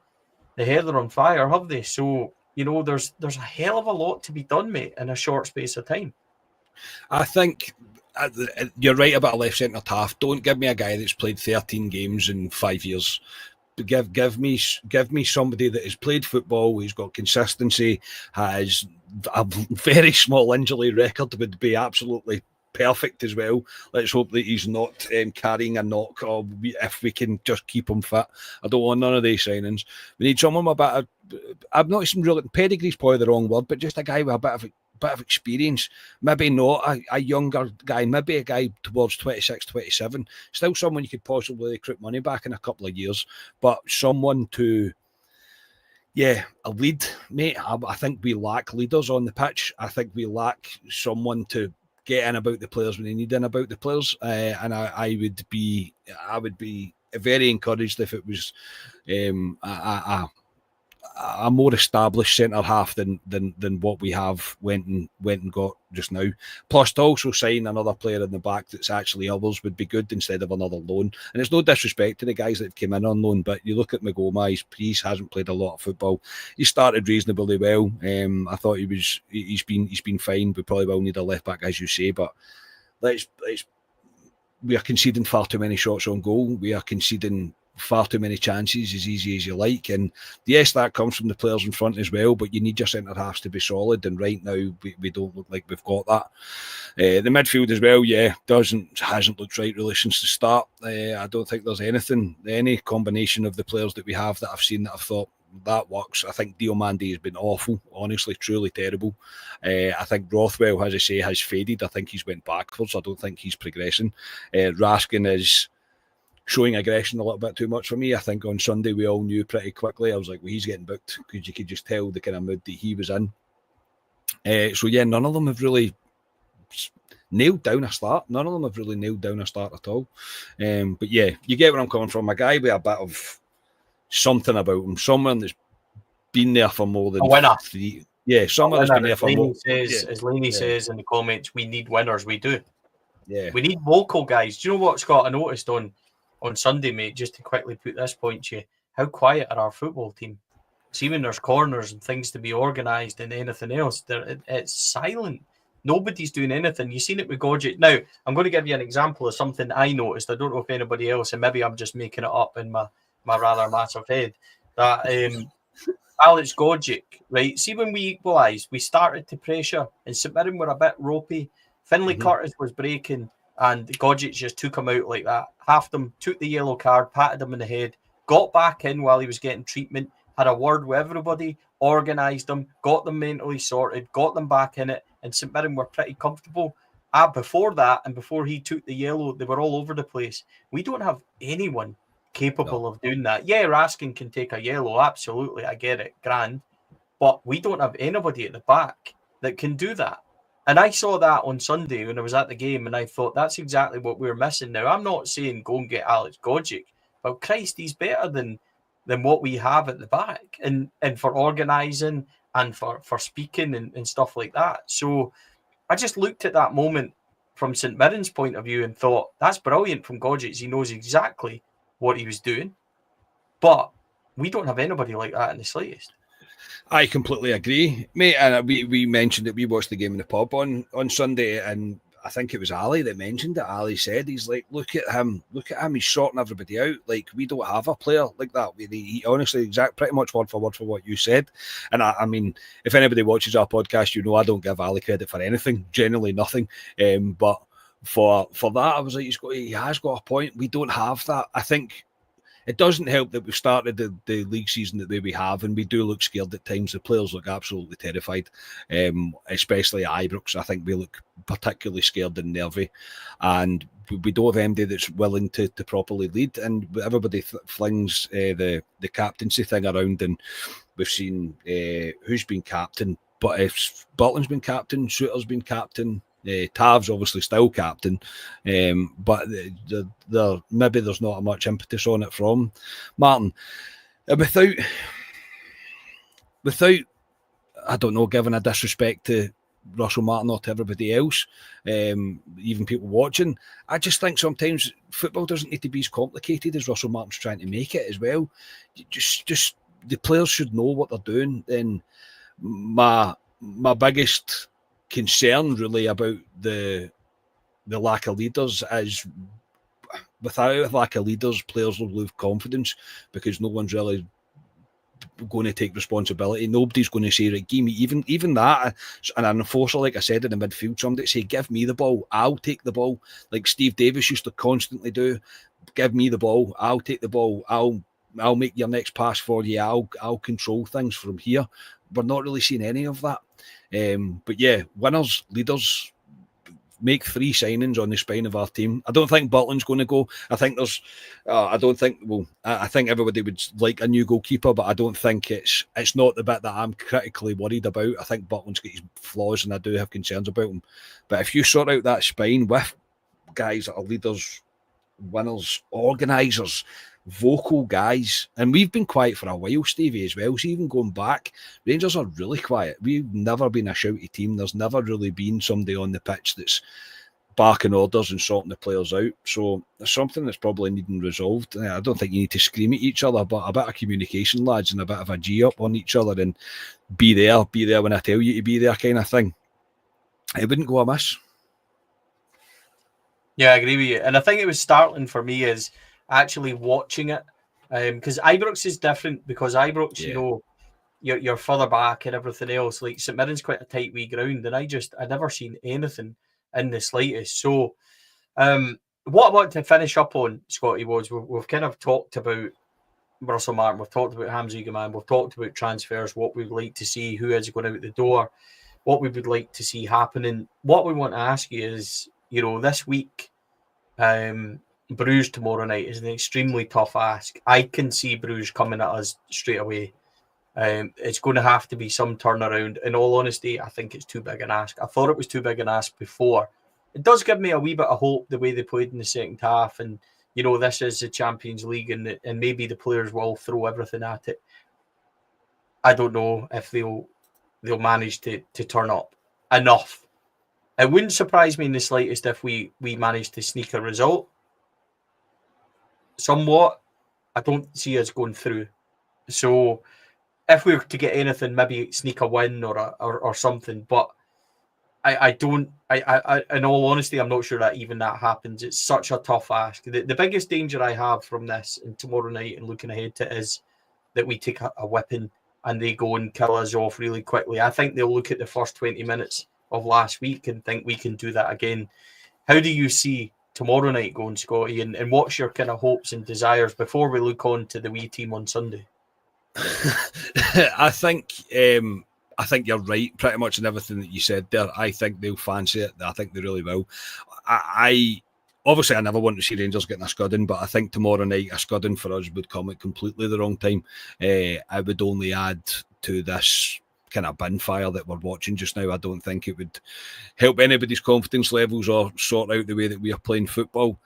heather on fire, have they? So, there's a hell of a lot to be done, mate, in a short space of time. I think you're right about a left centre half. Don't give me a guy that's played 13 games in 5 years. Give me somebody that has played football, he's got consistency, has a very small injury record, would be absolutely perfect as well. Let's hope that he's not carrying a knock, or if we can just keep him fit. I don't want none of these signings. We need someone with a bit of, I'm not even really, pedigree's probably the wrong word, but just a guy with a bit of experience, maybe not a younger guy, maybe a guy towards 26, 27, still someone you could possibly recruit money back in a couple of years, but someone to, a lead, mate. I think we lack leaders on the pitch. I think we lack someone to get in about the players when they need in about the players, and I would be very encouraged if it was a more established centre half than what we have went and got just now. Plus, to also sign another player in the back that's actually others would be good instead of another loan. And it's no disrespect to the guys that have come in on loan, but you look at Magoma, he hasn't played a lot of football. He started reasonably well. I thought he's been fine. We probably will need a left back, as you say, but we are conceding far too many shots on goal. We are conceding far too many chances as easy as you like, and yes, that comes from the players in front as well, but you need your centre halves to be solid, and right now we don't look like we've got that. The midfield as well, hasn't looked right really since the start. I don't think there's any combination of the players that we have that I've seen that I've thought that works. I think Diomande has been awful, honestly, truly terrible. I think Rothwell, as I say, has faded. I think he's went backwards. I don't think he's progressing. Raskin is showing aggression a little bit too much for me. I think on Sunday we all knew pretty quickly. I was like, well, he's getting booked, because you could just tell the kind of mood that he was in. None of them have really nailed down a start. None of them have really nailed down a start at all. But yeah, you get where I'm coming from. A guy with a bit of something about him, someone that's been there for more than 3. Yeah, someone that's been there for more. As Laney says in the comments, we need winners. We do. Yeah, we need vocal guys. Do you know what, Scott? I noticed on Sunday, mate, just to quickly put this point to you, how quiet are our football team? See, when there's corners and things to be organised and anything else, it's silent. Nobody's doing anything. You've seen it with Gogic. Now, I'm going to give you an example of something I noticed. I don't know if anybody else, and maybe I'm just making it up in my rather massive head, that Alex Gogic, right? See, when we equalised, we started to pressure, and St Mirren were a bit ropey. Finlay Curtis was breaking, and Gogic just took him out like that. Half them took the yellow card, patted him in the head, got back in while he was getting treatment, had a word with everybody, organised them, got them mentally sorted, got them back in it, and St Mirren were pretty comfortable. Before that, and before he took the yellow, they were all over the place. We don't have anyone capable of doing that. Yeah, Raskin can take a yellow, absolutely, I get it, grand. But we don't have anybody at the back that can do that. And I saw that on Sunday when I was at the game, and I thought that's exactly what we're missing now. I'm not saying go and get Alex Gogic, but Christ, he's better than what we have at the back, and for organising and for speaking and stuff like that. So I just looked at that moment from St Mirren's point of view and thought, that's brilliant from Gogic. He knows exactly what he was doing. But we don't have anybody like that in the slightest. I completely agree, mate. And we mentioned that we watched the game in the pub on Sunday, and I think it was Ali that mentioned it. Ali said, he's like, look at him, he's sorting everybody out. Like, we don't have a player like that. He honestly, pretty much word for what you said. And I mean, if anybody watches our podcast, you know I don't give Ali credit for anything, generally nothing. But for that, I was like, he has got a point. We don't have that. I think it doesn't help that we've started the league season the way we have, and we do look scared at times. The players look absolutely terrified, especially at Ibrox. I think we look particularly scared and nervy, and we don't have MD that's willing to properly lead, and everybody flings the captaincy thing around, and we've seen who's been captain, but if Butland's been captain, Shooter's been captain, Tav's obviously still captain, but maybe there's not much impetus on it from Martin. And without, I don't know, giving a disrespect to Russell Martin or to everybody else, even people watching, I just think sometimes football doesn't need to be as complicated as Russell Martin's trying to make it as well. Just the players should know what they're doing. And my biggest concern really about the lack of leaders is, without a lack of leaders, players will lose confidence because no one's really going to take responsibility. Nobody's going to say, right, give me even that. And an enforcer, like I said, in the midfield, somebody say, give me the ball, I'll take the ball, like Steve Davis used to constantly do. Give me the ball, I'll take the ball, I'll make your next pass for you, I'll control things from here. We're not really seeing any of that. But yeah, winners, leaders, make 3 signings on the spine of our team. I don't think Butland's going to go. I think there's, I think everybody would like a new goalkeeper, but I don't think it's not the bit that I'm critically worried about. I think Butland's got his flaws and I do have concerns about him. But if you sort out that spine with guys that are leaders, winners, organisers, vocal guys, and we've been quiet for a while, Stevie, as well. So even going back, Rangers are really quiet. We've never been a shouty team. There's never really been somebody on the pitch that's barking orders and sorting the players out. So there's something that's probably needing resolved. I don't think you need to scream at each other, but a bit of communication, lads, and a bit of a G up on each other, and be there when I tell you to be there, kind of thing. It wouldn't go amiss. Yeah, I agree with you. And I think it was startling for me is actually watching it, because Ibrox is different, because Ibrox, you know, you're further back and everything else. Like St Mirren's quite a tight wee ground, and I'd never seen anything in the slightest. So what I want to finish up on, Scotty, was we've kind of talked about Russell Martin, we've talked about Hamza Igamane, we've talked about transfers, what we'd like to see, who is going out the door, what we would like to see happening. What we want to ask you is, you know, this week, Bruges tomorrow night is an extremely tough ask. I can see Bruges coming at us straight away. It's going to have to be some turnaround. In all honesty, I think it's too big an ask. I thought it was too big an ask before. It does give me a wee bit of hope the way they played in the second half, and you know, this is the Champions League, and maybe the players will throw everything at it. I don't know if they'll manage to turn up enough. It wouldn't surprise me in the slightest if we manage to sneak a result. Somewhat, I don't see us going through. So if we were to get anything, maybe sneak a win or something. But I don't. In all honesty, I'm not sure that even that happens. It's such a tough ask. The biggest danger I have from this and tomorrow night and looking ahead to it is that we take a whipping and they go and kill us off really quickly. I think they'll look at the first 20 minutes of last week and think we can do that again. How do you see tomorrow night going, Scotty, and what's your kind of hopes and desires before we look on to the wee team on Sunday? I think you're right pretty much in everything that you said there. I think they'll fancy it. I think they really will. I obviously I never want to see Rangers getting a scudding, but I think tomorrow night a scudding for us would come at completely the wrong time. I would only add to this kind of bin fire that we're watching just now. I don't think it would help anybody's confidence levels or sort out the way that we are playing football.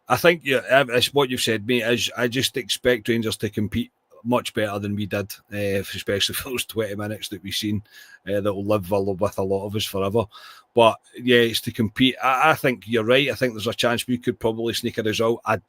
I think it's what you've said, mate. I just expect Rangers to compete much better than we did, especially for those 20 minutes that we've seen that will live with a lot of us forever. But yeah, it's to compete. I think you're right. I think there's a chance we could probably sneak a result. I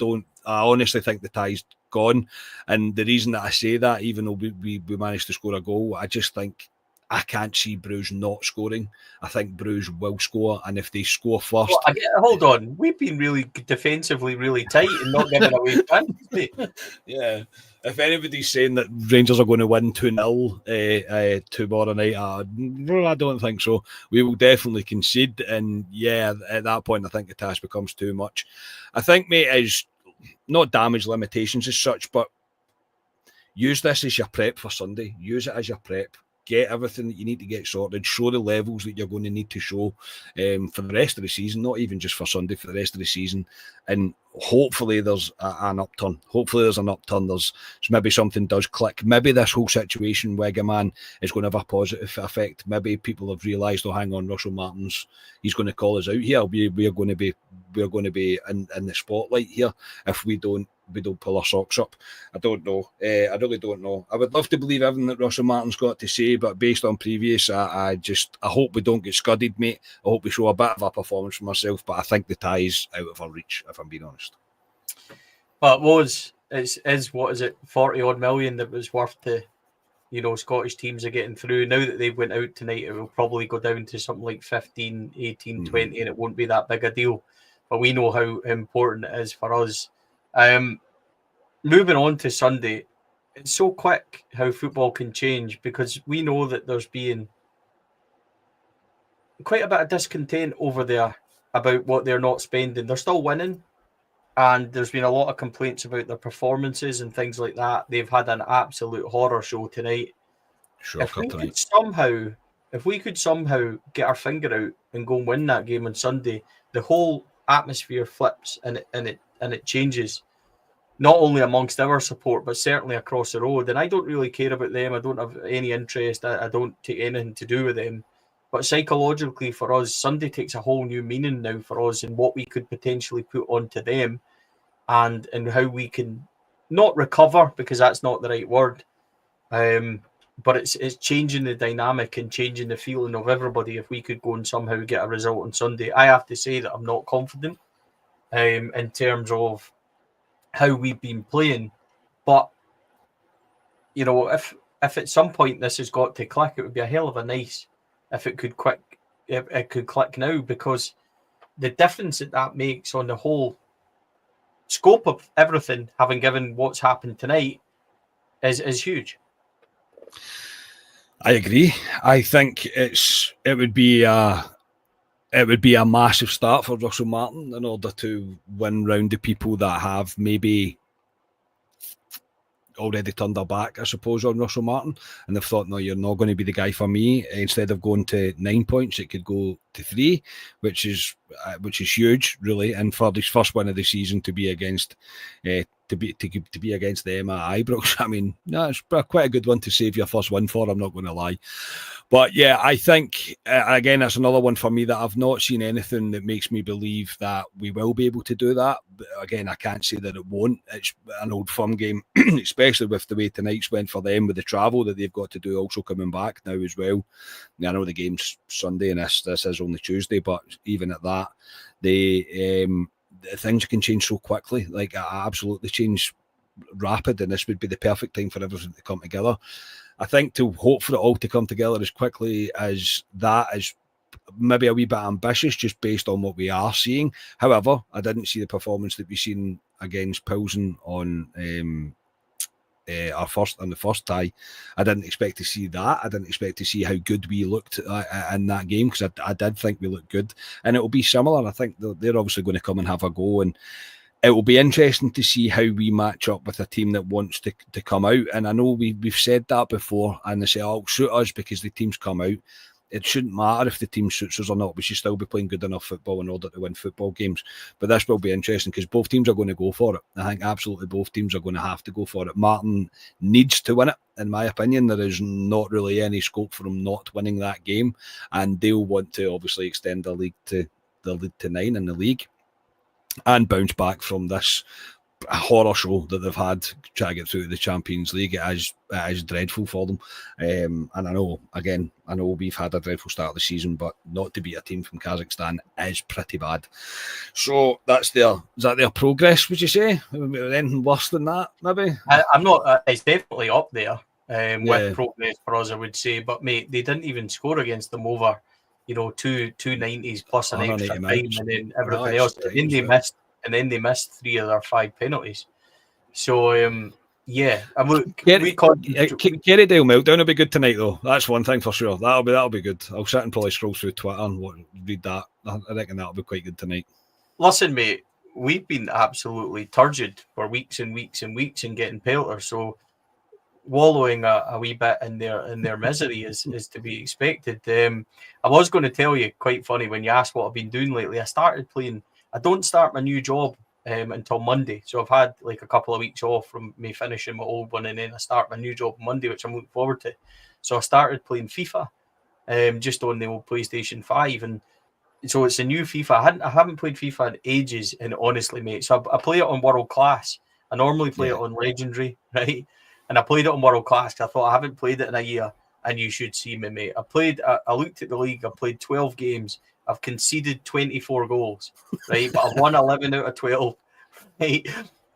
honestly think the tie's gone. And the reason that I say that, even though we managed to score a goal, I just think I can't see Bruges not scoring. I think Bruges will score, and if they score first... Well, hold on. We've been really defensively really tight and not giving away chances. Yeah. If anybody's saying that Rangers are going to win 2-0 tomorrow night, I don't think so. We will definitely concede, and yeah, at that point, I think the task becomes too much. I think, mate, is not damage limitations as such, but use this as your prep for Sunday. Use it as your prep. Get everything that you need to get sorted. Show the levels that you're going to need to show for the rest of the season, not even just for Sunday, for the rest of the season. And hopefully there's an upturn. Hopefully there's an upturn. There's maybe something does click. Maybe this whole situation with Igamane is going to have a positive effect. Maybe people have realised, oh, hang on, Russell Martin's, he's going to call us out here. We're going to be in the spotlight here if we don't pull our socks up. I don't know. I really don't know. I would love to believe everything that Russell Martin's got to say, but based on previous, I hope we don't get scudded, mate. I hope we show a bit of a performance for myself, but I think the tie is out of our reach, if I'm being honest. Well, is what is it, 40 odd million that was worth to, Scottish teams are getting through. Now that they went out tonight, it will probably go down to something like 15, 18, 20, and it won't be that big a deal. But we know how important it is for us. Moving on to Sunday, it's so quick how football can change, because we know that there's been quite a bit of discontent over there about what they're not spending. They're still winning, and there's been a lot of complaints about their performances and things like that. They've had an absolute horror show tonight. If we could somehow get our finger out and go and win that game on Sunday, the whole atmosphere flips and it changes. Not only amongst our support, but certainly across the road. And I don't really care about them. I don't have any interest. I don't take anything to do with them. But psychologically for us, Sunday takes a whole new meaning now for us, and what we could potentially put onto them, and how we can not recover, because that's not the right word. But it's changing the dynamic and changing the feeling of everybody if we could go and somehow get a result on Sunday. I have to say that I'm not confident in terms of how we've been playing. But, if at some point this has got to click, it would be a hell of a nice if it could click now, because the difference that makes on the whole scope of everything, having given what's happened tonight, is huge. I agree. I think it would be a massive start for Russell Martin in order to win round the people that have maybe already turned their back, I suppose, on Russell Martin, and they've thought, no, you're not going to be the guy for me. Instead of going to 9 points, it could go to 3, which is huge, really. And for this first win of the season to be against to be against them at Ibrox, I mean, no, it's quite a good one to save your first win for, I'm not going to lie. But yeah, I think, again, that's another one for me that I've not seen anything that makes me believe that we will be able to do that. But again, I can't say that it won't. It's an old firm game, especially with the way tonight's went for them, with the travel that they've got to do also coming back now as well. I know the game's Sunday and this is only Tuesday, but even at that, things can change so quickly. Like, absolutely change rapid, and this would be the perfect time for everything to come together. I think to hope for it all to come together as quickly as that is maybe a wee bit ambitious, just based on what we are seeing. However, I didn't see the performance that we've seen against Pilsen on the first tie. I didn't expect to see that. I didn't expect to see how good we looked in that game, because I did think we looked good, and it will be similar. I think they're obviously going to come and have a go, and it will be interesting to see how we match up with a team that wants to come out. And I know we've said that before, and they say, oh, suit us because the teams come out. It shouldn't matter if the team suits us or not. We should still be playing good enough football in order to win football games. But this will be interesting because both teams are going to go for it. I think absolutely both teams are going to have to go for it. Martin needs to win it, in my opinion. There is not really any scope for him not winning that game. And they'll want to obviously extend the lead to 9 in the league and bounce back from this horror show that they've had trying to get through to the Champions League. It is dreadful for them. And I know we've had a dreadful start of the season, but not to beat a team from Kazakhstan is pretty bad. So is that their progress, would you say? Anything worse than that, maybe? I'm not. It's definitely up there. with progress for us, I would say. But mate, they didn't even score against them over, two 90s plus an extra time, and then everything else. And then they missed 3 of their 5 penalties. So yeah, and look, Kerrydale Meltdown will be good tonight, though. That's one thing for sure. That'll be good. I'll sit and probably scroll through Twitter and read that. I reckon that'll be quite good tonight. Listen, mate, we've been absolutely turgid for weeks and weeks and weeks and getting pelters. So wallowing a wee bit in their misery is to be expected. I was going to tell you, quite funny, when you asked what I've been doing lately, I don't start my new job until Monday. So I've had like a couple of weeks off from me finishing my old one, and then I start my new job Monday, which I'm looking forward to. So I started playing FIFA just on the old PlayStation 5, and so it's a new FIFA. I haven't played FIFA in ages, and honestly, mate, so I play it on World Class. I normally play it on Legendary, right? And I played it on World Class because I thought I haven't played it in a year, and you should see me, mate. I looked at the league. I played 12 games. I've conceded 24 goals, right? But I've won 11 out of 12, right?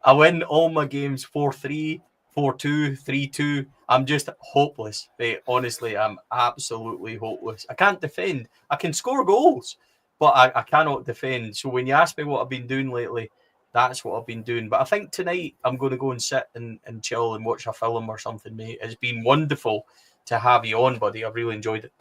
I win all my games 4-3, 4-2, 3-2. I'm just hopeless, mate. Honestly, I'm absolutely hopeless. I can't defend. I can score goals, but I cannot defend. So when you ask me what I've been doing lately, that's what I've been doing. But I think tonight I'm going to go and sit and chill and watch a film or something, mate. It's been wonderful to have you on, buddy. I've really enjoyed it.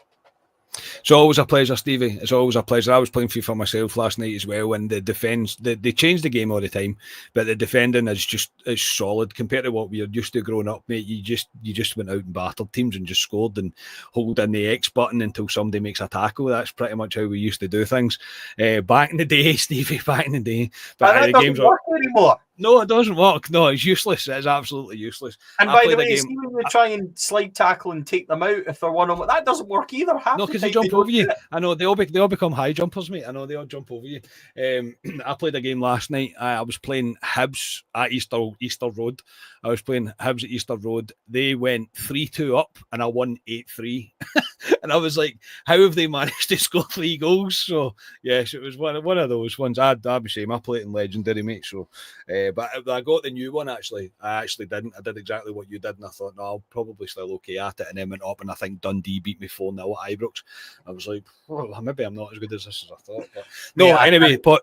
It's always a pleasure, Stevie. It's always a pleasure. I was playing FIFA myself last night as well, and the defence, they change the game all the time, but the defending is solid compared to what we were used to growing up, mate. You just went out and battered teams and just scored and hold in the X button until somebody makes a tackle. That's pretty much how we used to do things back in the day, Stevie. Back in the day, but that doesn't work anymore. No, it doesn't work. No, it's useless. It's absolutely useless. And by the way, see when you try and slide tackle and take them out if they're one-on-one, that doesn't work either. No, because they jump over you. I know they all become high jumpers, mate. I know they all jump over you. I played a game last night. I was playing Hibs at Easter Road. I was playing Hibs at Easter Road. They went 3-2 up, and I won 8-3. And I was like, how have they managed to score 3 goals? So yes, it was one of those ones. I'd be saying I play it in Legendary, mate. So. But I got the new one, actually. I actually didn't. I did exactly what you did, and I thought, no, I'll probably still okay at it. And then went up, and I think Dundee beat me 4-0 at Ibrox. I was like, well, maybe I'm not as good as this as I thought. But no, yeah, anyway, but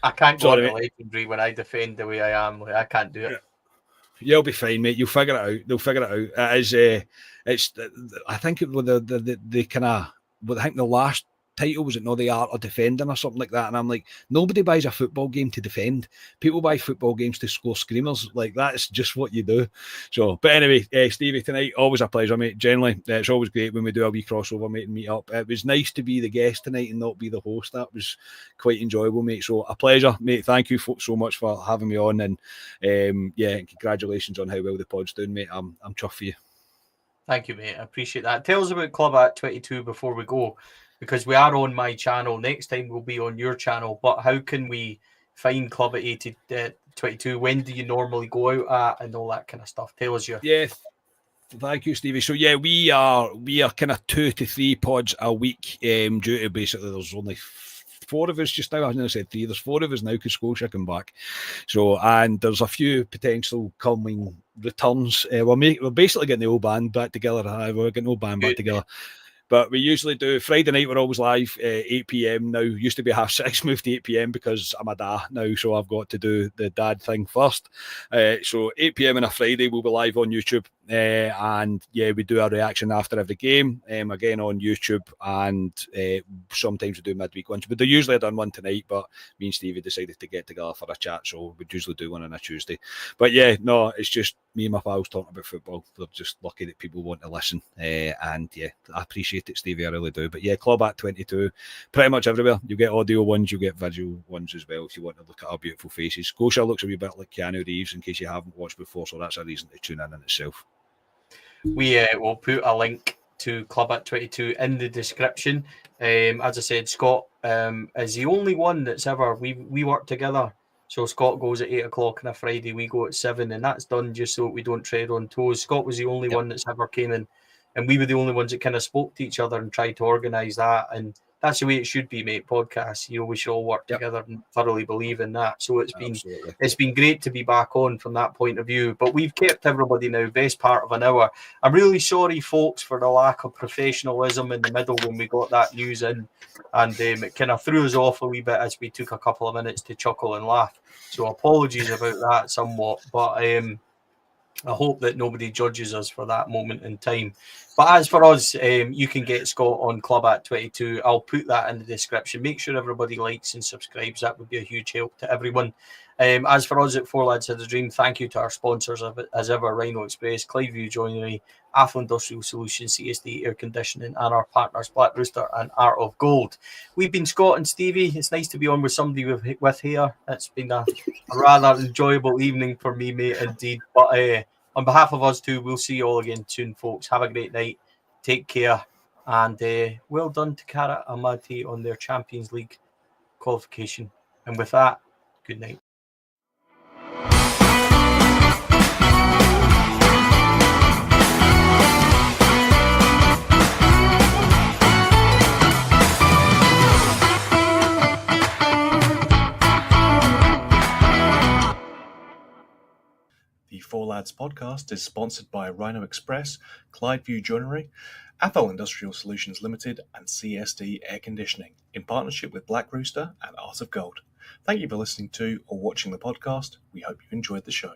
I can't go to Legendary when I defend the way I am. Like, I can't do it. You'll be fine, mate. You'll figure it out. They'll figure it out. It is. It's. I think it was the kind of. I think the last title was it not the art of defending or something like that, and I'm like, nobody buys a football game to defend. People buy football games to score screamers. Like, that's just what you do. So, but anyway, Stevie, tonight, always a pleasure, mate. Generally, it's always great when we do a wee crossover, mate, and meet up. It was nice to be the guest tonight and not be the host. That was quite enjoyable, mate. So a pleasure, mate. Thank you so much for having me on, and congratulations on how well the pod's doing, mate. I'm chuffed for you. Thank you, mate. I appreciate that. Tell us about Club at 22 before we go, because we are on my channel. Next time we'll be on your channel. But how can we find Club at 22? When do you normally go out at and all that kind of stuff? Tell us your... Yeah, thank you, Stevie. So yeah, we are kind of 2 to 3 pods a week due to basically there's only 4 of us just now. I know I said 3. There's 4 of us now because Scotia come back. So, and there's a few potential coming returns. We're basically getting the old band back together. We're getting the old band back together. But we usually do Friday night. We're always live 8 p.m. now. Used to be 6:30, moved to 8 p.m. because I'm a dad now, so I've got to do the dad thing first. So 8 p.m. on a Friday, we'll be live on YouTube. And yeah, we do our reaction after every game, again on YouTube, and sometimes we do midweek ones. But they're usually done one tonight, but me and Stevie decided to get together for a chat, so we'd usually do one on a Tuesday. But yeah, no, it's just me and my pals talking about football. They're just lucky that people want to listen. And yeah, I appreciate it, Stevie, I really do. But yeah, Club at 22, pretty much everywhere. You get audio ones, you get visual ones as well if you want to look at our beautiful faces. Scotia looks a wee bit like Keanu Reeves, in case you haven't watched before, so that's a reason to tune in itself. We will put a link to Club at 22 in the description. As I said, Scott is the only one that's ever... We work together. So Scott goes at 8 o'clock on a Friday, we go at 7, and that's done just so we don't tread on toes. Scott was the only one that's ever came in, and we were the only ones that kind of spoke to each other and tried to organise that. And that's the way it should be, mate. Podcasts, we should all work together and thoroughly believe in that. So it's been great to be back on from that point of view. But we've kept everybody now best part of an hour. I'm really sorry, folks, for the lack of professionalism in the middle when we got that news in, and it kind of threw us off a wee bit as we took a couple of minutes to chuckle and laugh. So apologies about that somewhat, but I hope that nobody judges us for that moment in time. But as for us, you can get Scott on Club at 22. I'll put that in the description. Make sure everybody likes and subscribes. That would be a huge help to everyone. As for us at Four Lads of the Dream, thank you to our sponsors as ever, Rhino Express, Clyde Joinery, Athol Industrial Solutions, CSD Air Conditioning, and our partners Black Rooster and Art of Gold. We've been Scott and Stevie. It's nice to be on with somebody with here. It's been a rather enjoyable evening for me, mate, indeed. But on behalf of us two, we'll see you all again soon, folks. Have a great night. Take care. And well done to Kara Amati on their Champions League qualification. And with that, good night. The Four Lads podcast is sponsored by Rhino Express, Clydeview Joinery, Athol Industrial Solutions Limited, and CSD Air Conditioning, in partnership with Black Rooster and Art of Gold. Thank you for listening to or watching the podcast. We hope you enjoyed the show.